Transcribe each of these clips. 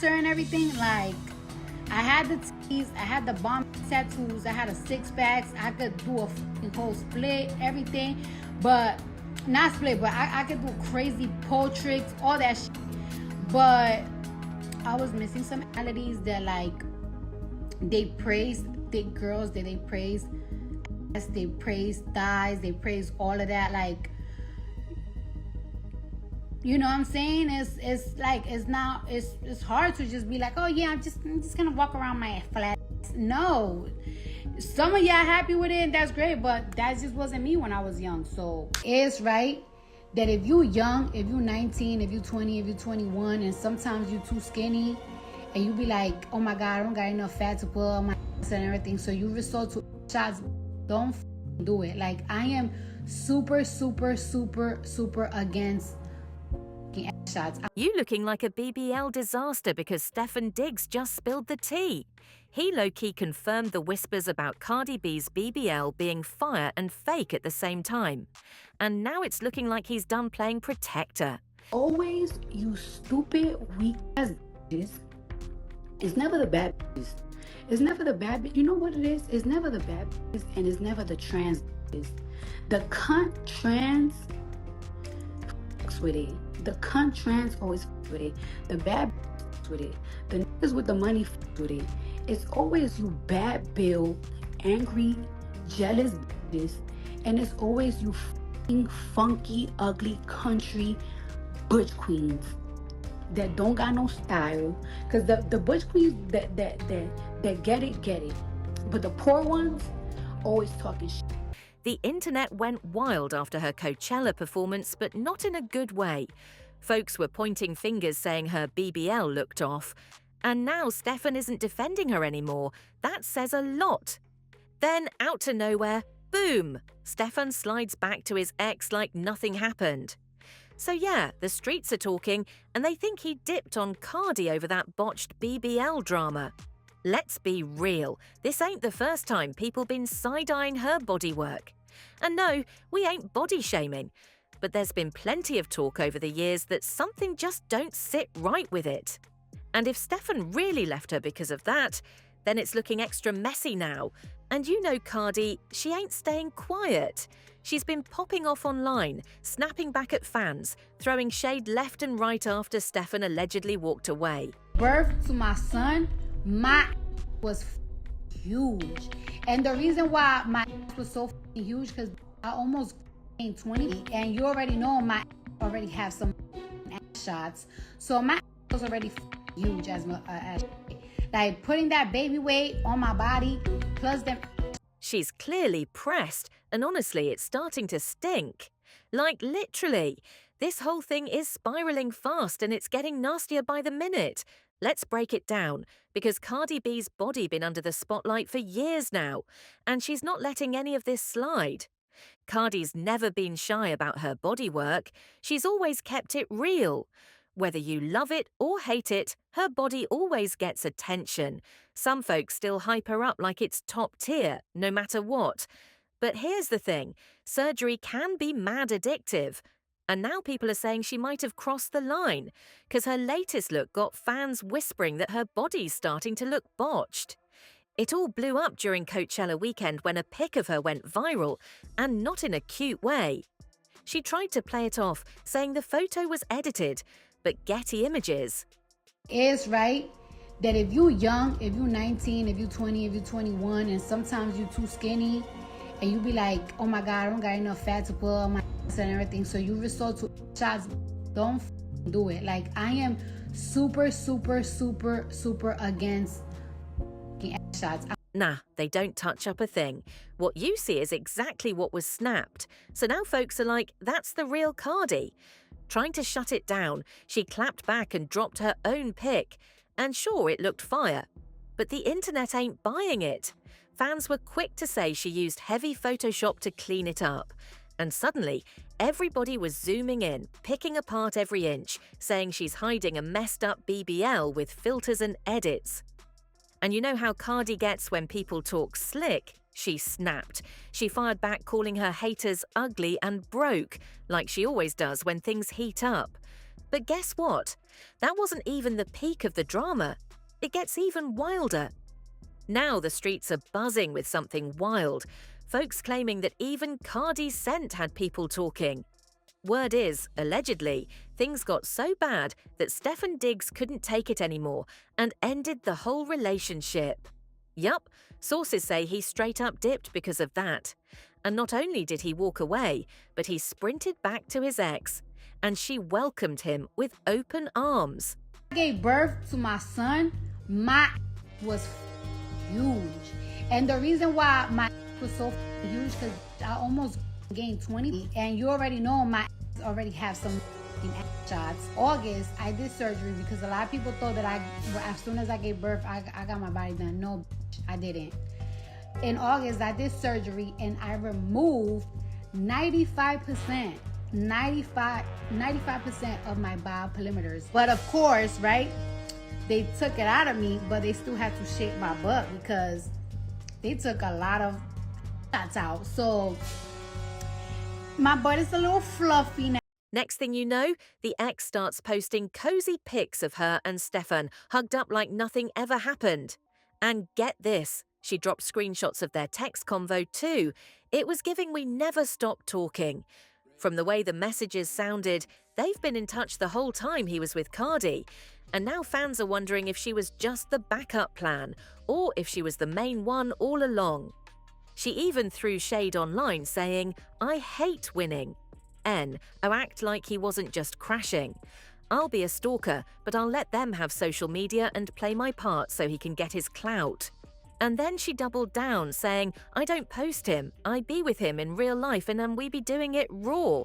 and everything, like I had the teeth, I had the bomb tattoos, I had a 6-pack, I could do a fucking whole split, everything, but not split, but I could do crazy pole tricks, all that shit. But I was missing some qualities that, like, they praise thick girls, that they praise thighs, they praise all of that, like, you know what I'm saying? It's like, it's hard to just be like, oh yeah, I'm just gonna walk around my flat. No, some of y'all happy with it, and that's great, but that just wasn't me when I was young. So it's right that if you young, if you 19, if you 20, if you 21, and sometimes you too skinny, and you be like, oh my God, I don't got enough fat to put on my ass and everything, so you resort to shots, don't do it. Like, I am super against shots. You looking like a BBL disaster because Stefan Diggs just spilled the tea. He low-key confirmed the whispers about Cardi B's BBL being fire and fake at the same time. And now it's looking like he's done playing protector. Always, you stupid, weak ass bitches. It's never the bad bitches. It's never the bad bitches. You know what it is? It's never the bad bitches, and it's never the trans bitches. The cunt trans fucks with it. The cunt trans always fucks with it. The bad fucks with it. The niggas with the money fucks with it. It's always you bad bill, angry, jealous bitches, and it's always you fucking funky, ugly, country butch queens that don't got no style. Cause the butch queens that get it. But the poor ones always talking shit. The internet went wild after her Coachella performance, but not in a good way. Folks were pointing fingers saying her BBL looked off. And now Stefan isn't defending her anymore. That says a lot. Then, out to nowhere, boom! Stefan slides back to his ex like nothing happened. So yeah, the streets are talking, and they think he dipped on Cardi over that botched BBL drama. Let's be real, this ain't the first time people been side-eyeing her bodywork. And no, we ain't body shaming, but there's been plenty of talk over the years that something just don't sit right with it. And if Stefan really left her because of that, then it's looking extra messy now. And you know Cardi, she ain't staying quiet. She's been popping off online, snapping back at fans, throwing shade left and right after Stefan allegedly walked away. Birth to my son, my was huge. And the reason why my was so huge, because I almost gained 20, and you already know my already have some shots. So my was already huge as like putting that baby weight on my body plus them. She's clearly pressed, and honestly, it's starting to stink. Like, literally. This whole thing is spiraling fast, and it's getting nastier by the minute. Let's break it down, because Cardi B's body been under the spotlight for years now, and she's not letting any of this slide. Cardi's never been shy about her body work. She's always kept it real. Whether you love it or hate it, her body always gets attention. Some folks still hype her up like it's top tier, no matter what. But here's the thing, surgery can be mad addictive. And now people are saying she might have crossed the line, because her latest look got fans whispering that her body's starting to look botched. It all blew up during Coachella weekend when a pic of her went viral, and not in a cute way. She tried to play it off, saying the photo was edited, but Getty Images. It's right that if you young, if you 19, if you 20, if you 21, and sometimes you too skinny, and you be like, oh my God, I don't got enough fat to put on my ass and everything, so you resort to shots, don't do it. Like, I am super against shots. Nah, they don't touch up a thing. What you see is exactly what was snapped. So now folks are like, that's the real Cardi. Trying to shut it down, she clapped back and dropped her own pic. And sure, it looked fire. But the internet ain't buying it. Fans were quick to say she used heavy Photoshop to clean it up. And suddenly, everybody was zooming in, picking apart every inch, saying she's hiding a messed up BBL with filters and edits. And you know how Cardi gets when people talk slick? She snapped. She fired back, calling her haters ugly and broke, like she always does when things heat up. But guess what? That wasn't even the peak of the drama. It gets even wilder. Now the streets are buzzing with something wild, folks claiming that even Cardi's scent had people talking. Word is, allegedly, things got so bad that Stefan Diggs couldn't take it anymore and ended the whole relationship. Yup, sources say he straight up dipped because of that. And not only did he walk away, but he sprinted back to his ex, and she welcomed him with open arms. I gave birth to my son, my was huge. And the reason why my was so huge, because I almost gained 20. And you already know my already have some shots. August, I did surgery because a lot of people thought that as soon as I gave birth, I got my body done. No, I didn't. In August, I did surgery and I removed 95% of my bowel perimeters. But of course, right, they took it out of me, but they still had to shape my butt because they took a lot of shots out. So my butt is a little fluffy now. Next thing you know, the ex starts posting cozy pics of her and Stefan hugged up like nothing ever happened. And get this, she dropped screenshots of their text convo too. It was giving we never stopped talking. From the way the messages sounded, they've been in touch the whole time he was with Cardi. And now fans are wondering if she was just the backup plan or if she was the main one all along. She even threw shade online saying, "I hate winning." Act like he wasn't just crashing. I'll be a stalker, but I'll let them have social media and play my part so he can get his clout. And then she doubled down, saying, "I don't post him, I be with him in real life and then we be doing it raw."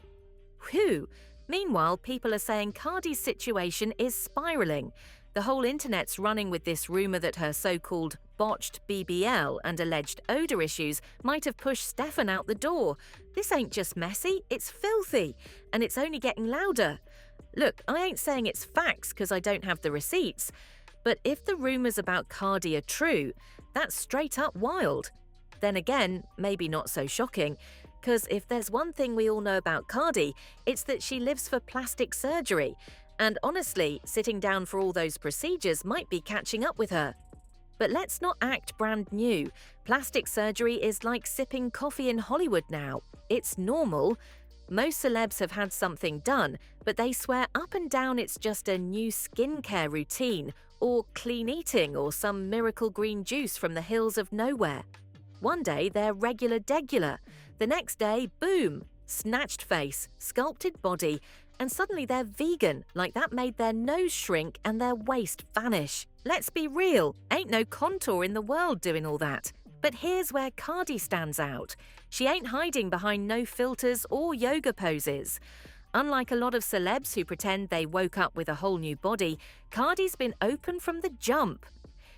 Whew! Meanwhile, people are saying Cardi's situation is spiraling. The whole internet's running with this rumor that her so-called botched BBL and alleged odor issues might have pushed Stefan out the door. This ain't just messy, it's filthy, and it's only getting louder. Look, I ain't saying it's facts because I don't have the receipts, but if the rumors about Cardi are true, that's straight up wild. Then again, maybe not so shocking, because if there's one thing we all know about Cardi, it's that she lives for plastic surgery. And honestly, sitting down for all those procedures might be catching up with her. But let's not act brand new. Plastic surgery is like sipping coffee in Hollywood now. It's normal. Most celebs have had something done, but they swear up and down it's just a new skincare routine, or clean eating, or some miracle green juice from the hills of nowhere. One day they're regular-degular. The next day, boom, snatched face, sculpted body, and suddenly they're vegan, like that made their nose shrink and their waist vanish. Let's be real, ain't no contour in the world doing all that. But here's where Cardi stands out. She ain't hiding behind no filters or yoga poses. Unlike a lot of celebs who pretend they woke up with a whole new body, Cardi's been open from the jump.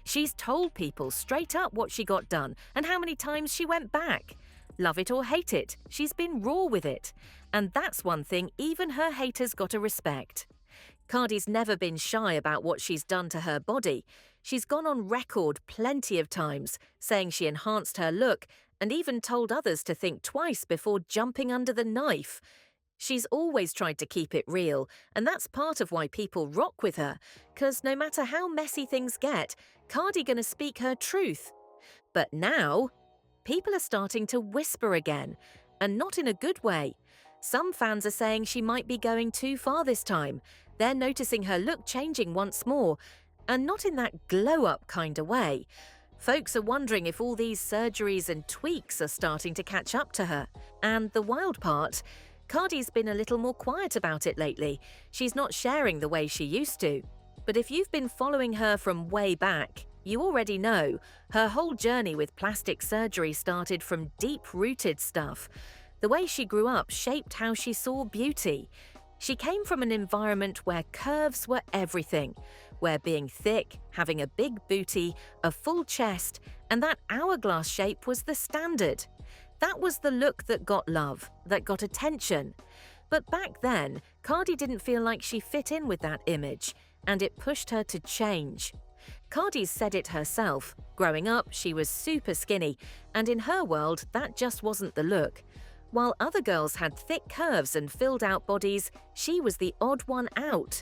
She's told people straight up what she got done and how many times she went back. Love it or hate it, she's been raw with it. And that's one thing even her haters gotta respect. Cardi's never been shy about what she's done to her body. She's gone on record plenty of times, saying she enhanced her look and even told others to think twice before jumping under the knife. She's always tried to keep it real, and that's part of why people rock with her, 'cause no matter how messy things get, Cardi gonna speak her truth. But now, people are starting to whisper again, and not in a good way. Some fans are saying she might be going too far this time. They're noticing her look changing once more, and not in that glow-up kind of way. Folks are wondering if all these surgeries and tweaks are starting to catch up to her. And the wild part, Cardi's been a little more quiet about it lately. She's not sharing the way she used to. But if you've been following her from way back, you already know her whole journey with plastic surgery started from deep-rooted stuff. The way she grew up shaped how she saw beauty. She came from an environment where curves were everything, where being thick, having a big booty, a full chest, and that hourglass shape was the standard. That was the look that got love, that got attention. But back then, Cardi didn't feel like she fit in with that image, and it pushed her to change. Cardi said it herself. Growing up, she was super skinny, and in her world, that just wasn't the look. While other girls had thick curves and filled-out bodies, she was the odd one out.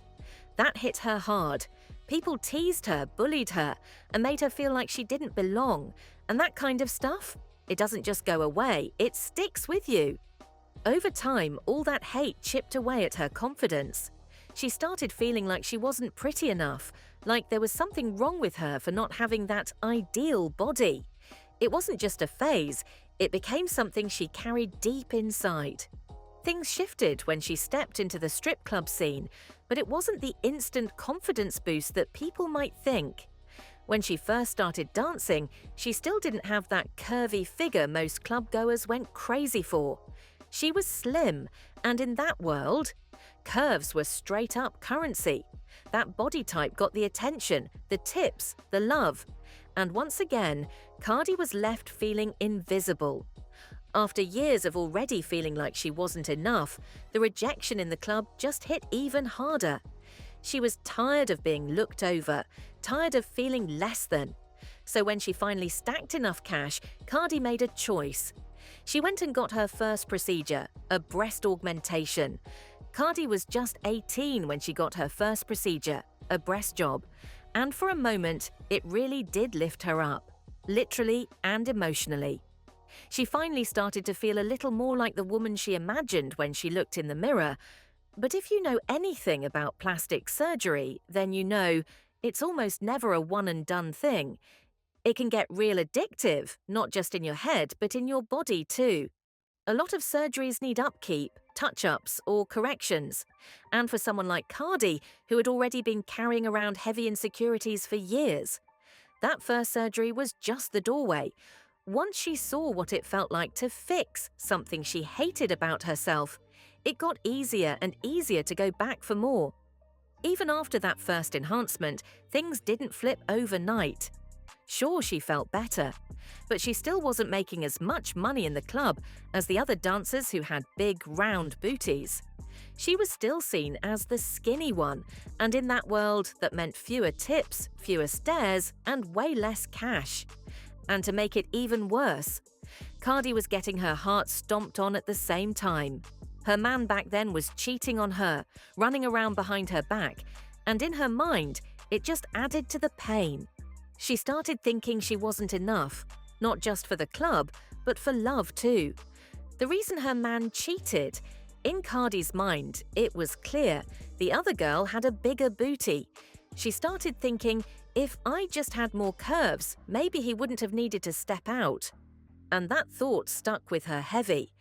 That hit her hard. People teased her, bullied her, and made her feel like she didn't belong. And that kind of stuff, it doesn't just go away, it sticks with you. Over time, all that hate chipped away at her confidence. She started feeling like she wasn't pretty enough, like there was something wrong with her for not having that ideal body. It wasn't just a phase, it became something she carried deep inside. Things shifted when she stepped into the strip club scene, but it wasn't the instant confidence boost that people might think. When she first started dancing, she still didn't have that curvy figure most club-goers went crazy for. She was slim, and in that world, curves were straight-up currency. That body type got the attention, the tips, the love. And once again, Cardi was left feeling invisible. After years of already feeling like she wasn't enough, the rejection in the club just hit even harder. She was tired of being looked over, tired of feeling less than. So when she finally stacked enough cash, Cardi made a choice. She went and got her first procedure, a breast augmentation. Cardi was just 18 when she got her first procedure, a breast job. And for a moment, it really did lift her up, literally and emotionally. She finally started to feel a little more like the woman she imagined when she looked in the mirror. But if you know anything about plastic surgery, then you know it's almost never a one-and-done thing. It can get real addictive, not just in your head, but in your body too. A lot of surgeries need upkeep, touch-ups, or corrections. And for someone like Cardi, who had already been carrying around heavy insecurities for years, that first surgery was just the doorway. Once she saw what it felt like to fix something she hated about herself, it got easier and easier to go back for more. Even after that first enhancement, things didn't flip overnight. Sure, she felt better, but she still wasn't making as much money in the club as the other dancers who had big, round booties. She was still seen as the skinny one, and in that world, that meant fewer tips, fewer stares, and way less cash. And to make it even worse, Cardi was getting her heart stomped on at the same time. Her man back then was cheating on her, running around behind her back, and in her mind, it just added to the pain. She started thinking she wasn't enough, not just for the club, but for love too. The reason her man cheated, in Cardi's mind, it was clear the other girl had a bigger booty. She started thinking, if I just had more curves, maybe he wouldn't have needed to step out. And that thought stuck with her heavy.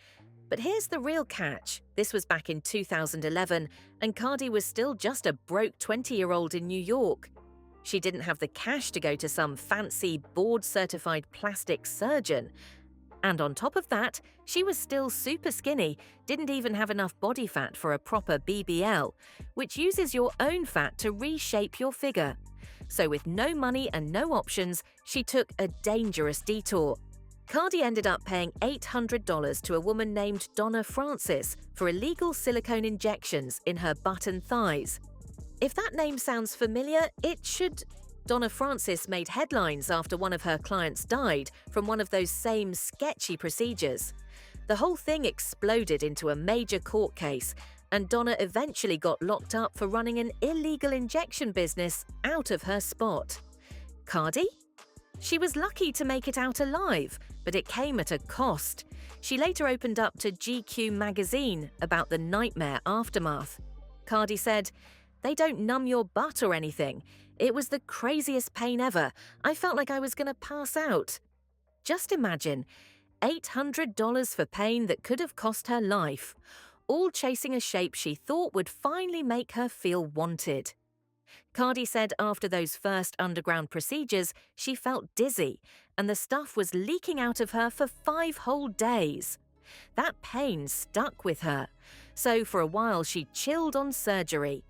But here's the real catch. This was back in 2011, and Cardi was still just a broke 20-year-old in New York. She didn't have the cash to go to some fancy, board-certified plastic surgeon. And on top of that, she was still super skinny, didn't even have enough body fat for a proper BBL, which uses your own fat to reshape your figure. So with no money and no options, she took a dangerous detour. Cardi ended up paying $800 to a woman named Donna Francis for illegal silicone injections in her butt and thighs. If that name sounds familiar, it should. Donna Francis made headlines after one of her clients died from one of those same sketchy procedures. The whole thing exploded into a major court case, and Donna eventually got locked up for running an illegal injection business out of her spot. Cardi? She was lucky to make it out alive, but it came at a cost. She later opened up to GQ magazine about the nightmare aftermath. Cardi said, "They don't numb your butt or anything. It was the craziest pain ever. I felt like I was going to pass out." Just imagine, $800 for pain that could have cost her life, all chasing a shape she thought would finally make her feel wanted. Cardi said after those first underground procedures, she felt dizzy, and the stuff was leaking out of her for 5 whole days. That pain stuck with her, so for a while she chilled on surgery.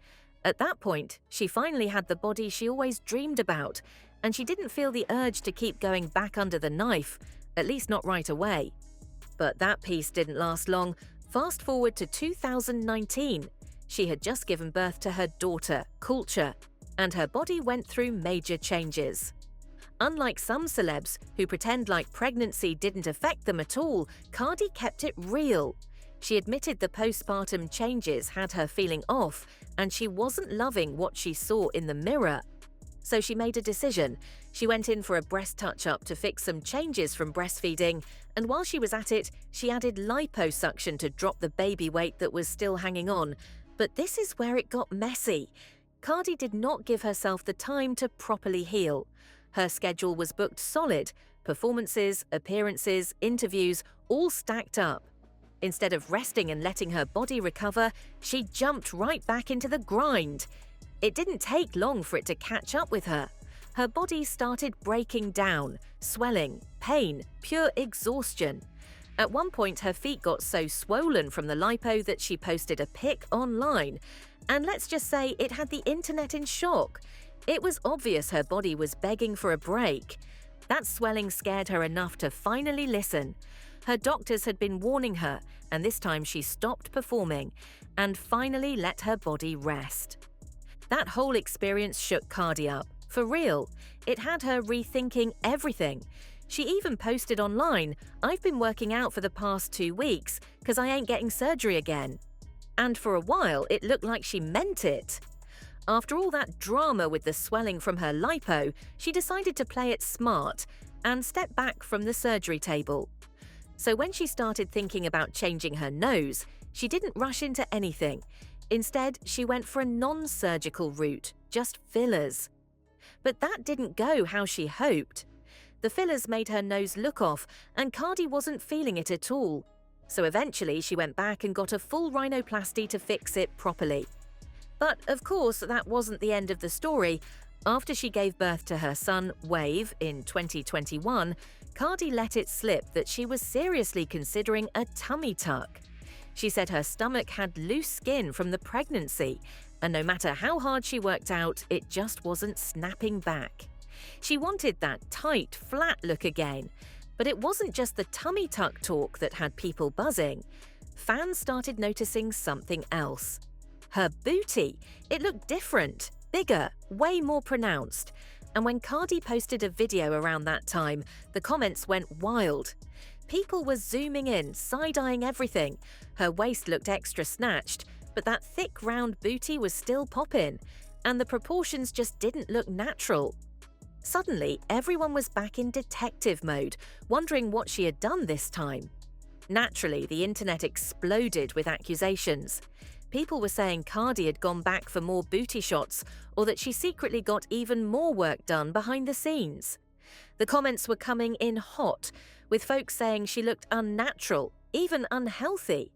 At that point, she finally had the body she always dreamed about, and she didn't feel the urge to keep going back under the knife, at least not right away. But that peace didn't last long. Fast forward to 2019. She had just given birth to her daughter, Culture, and her body went through major changes. Unlike some celebs who pretend like pregnancy didn't affect them at all, Cardi kept it real. She admitted the postpartum changes had her feeling off, and she wasn't loving what she saw in the mirror. So she made a decision. She went in for a breast touch-up to fix some changes from breastfeeding, and while she was at it, she added liposuction to drop the baby weight that was still hanging on. But this is where it got messy. Cardi did not give herself the time to properly heal. Her schedule was booked solid. Performances, appearances, interviews, all stacked up. Instead of resting and letting her body recover, she jumped right back into the grind. It didn't take long for it to catch up with her. Her body started breaking down, swelling, pain, pure exhaustion. At one point, her feet got so swollen from the lipo that she posted a pic online. And let's just say it had the internet in shock. It was obvious her body was begging for a break. That swelling scared her enough to finally listen. Her doctors had been warning her, and this time she stopped performing and finally let her body rest. That whole experience shook Cardi up. For real, it had her rethinking everything. She even posted online, "I've been working out for the past 2 weeks because I ain't getting surgery again." And for a while, it looked like she meant it. After all that drama with the swelling from her lipo, she decided to play it smart and step back from the surgery table. So when she started thinking about changing her nose, she didn't rush into anything. Instead, she went for a non-surgical route, just fillers. But that didn't go how she hoped. The fillers made her nose look off, and Cardi wasn't feeling it at all. So eventually, she went back and got a full rhinoplasty to fix it properly. But of course, that wasn't the end of the story. After she gave birth to her son, Wave, in 2021, Cardi let it slip that she was seriously considering a tummy tuck. She said her stomach had loose skin from the pregnancy, and no matter how hard she worked out, it just wasn't snapping back. She wanted that tight, flat look again. But it wasn't just the tummy tuck talk that had people buzzing. Fans started noticing something else. Her booty. It looked different, bigger, way more pronounced. And when Cardi posted a video around that time, the comments went wild. People were zooming in, side-eyeing everything. Her waist looked extra snatched, but that thick round booty was still popping, and the proportions just didn't look natural. Suddenly, everyone was back in detective mode, wondering what she had done this time. Naturally, the internet exploded with accusations. People were saying Cardi had gone back for more booty shots, or that she secretly got even more work done behind the scenes. The comments were coming in hot, with folks saying she looked unnatural, even unhealthy.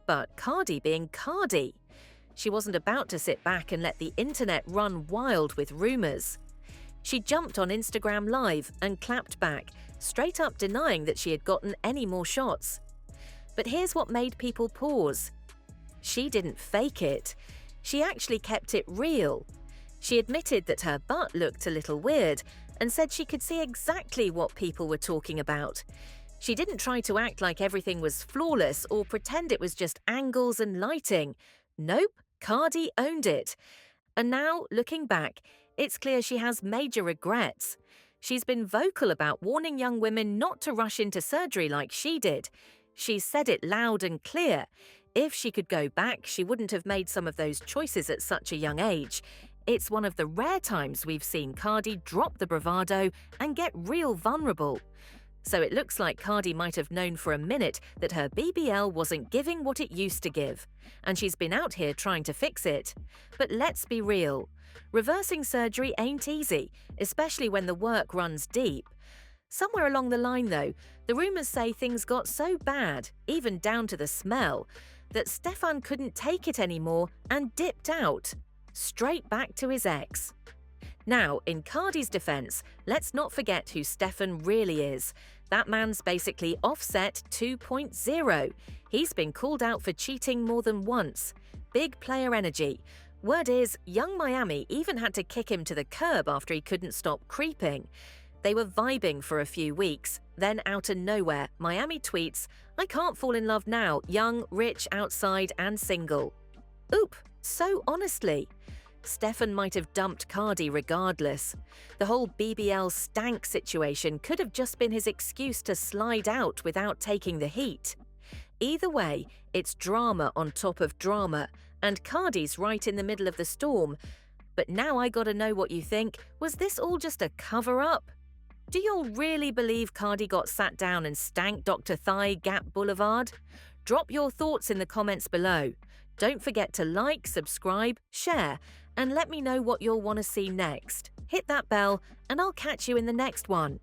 But Cardi being Cardi, she wasn't about to sit back and let the internet run wild with rumors. She jumped on Instagram Live and clapped back, straight up denying that she had gotten any more shots. But here's what made people pause. She didn't fake it. She actually kept it real. She admitted that her butt looked a little weird and said she could see exactly what people were talking about. She didn't try to act like everything was flawless or pretend it was just angles and lighting. Nope, Cardi owned it. And now, looking back, it's clear she has major regrets. She's been vocal about warning young women not to rush into surgery like she did. She's said it loud and clear. If she could go back, she wouldn't have made some of those choices at such a young age. It's one of the rare times we've seen Cardi drop the bravado and get real vulnerable. So it looks like Cardi might have known for a minute that her BBL wasn't giving what it used to give, and she's been out here trying to fix it. But let's be real. Reversing surgery ain't easy, especially when the work runs deep. Somewhere along the line, though, the rumors say things got so bad, even down to the smell, that Stefan couldn't take it anymore and dipped out, straight back to his ex. Now, in Cardi's defense, let's not forget who Stefan really is. That man's basically Offset 2.0. He's been called out for cheating more than once. Big player energy. Word is, young Miami even had to kick him to the curb after he couldn't stop creeping. They were vibing for a few weeks. Then out of nowhere, Miami tweets, "I can't fall in love now, young, rich, outside and single." Oop, so honestly. Stefan might have dumped Cardi regardless. The whole BBL stank situation could have just been his excuse to slide out without taking the heat. Either way, it's drama on top of drama, and Cardi's right in the middle of the storm. But now I gotta know what you think. Was this all just a cover-up? Do you all really believe Cardi got sat down and stank Dr. Thigh Gap Boulevard? Drop your thoughts in the comments below. Don't forget to like, subscribe, share, and let me know what you'll want to see next. Hit that bell, and I'll catch you in the next one.